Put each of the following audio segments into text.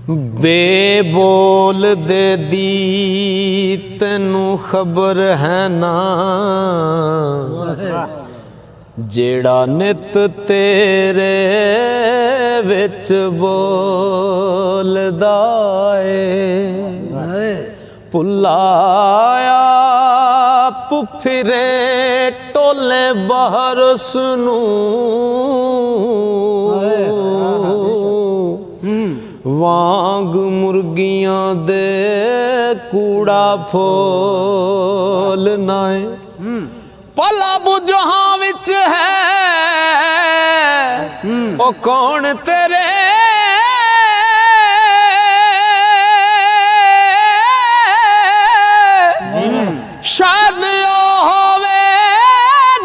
बेबोल दे दी तैनू खबर है ना, जेड़ा नित तेरे विच बोलदा ए। भुलाया फिरे टोले बाहर सुनू, वांग मुर्गियां दे कूड़ा फोल नाए। भला बुझहां विच है ओ कौन तेरे, शायद ओ होवे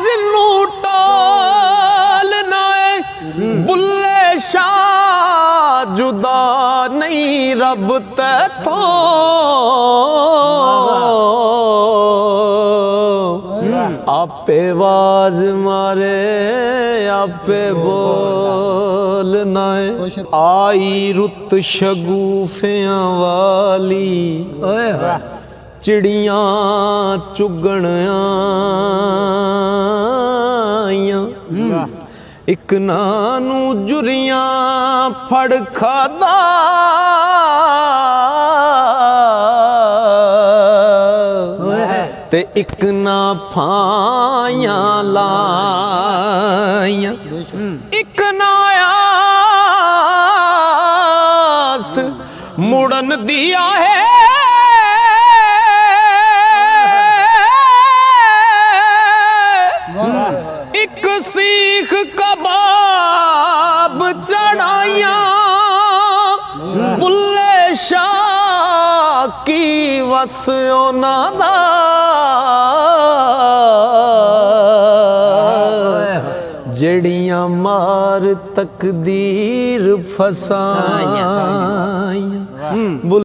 जिन्नू टोल नाए। बुल्ले शाह जुदा नहीं रब तैथों, आपे आवाज मारे आपे बोलना है। आई रुत शगुफियां वाली, चिड़ियां चुगण आईयां। इक नानू जुरियां फड़ खादा, ते इक ना फायां लाइयां। इक ना आस मुड़न दिया है, इक सीख कबाब चढ़ाइया। बुल्ले शाह की वस ओना दा, जड़ियां मार तकदीर फसाइयां।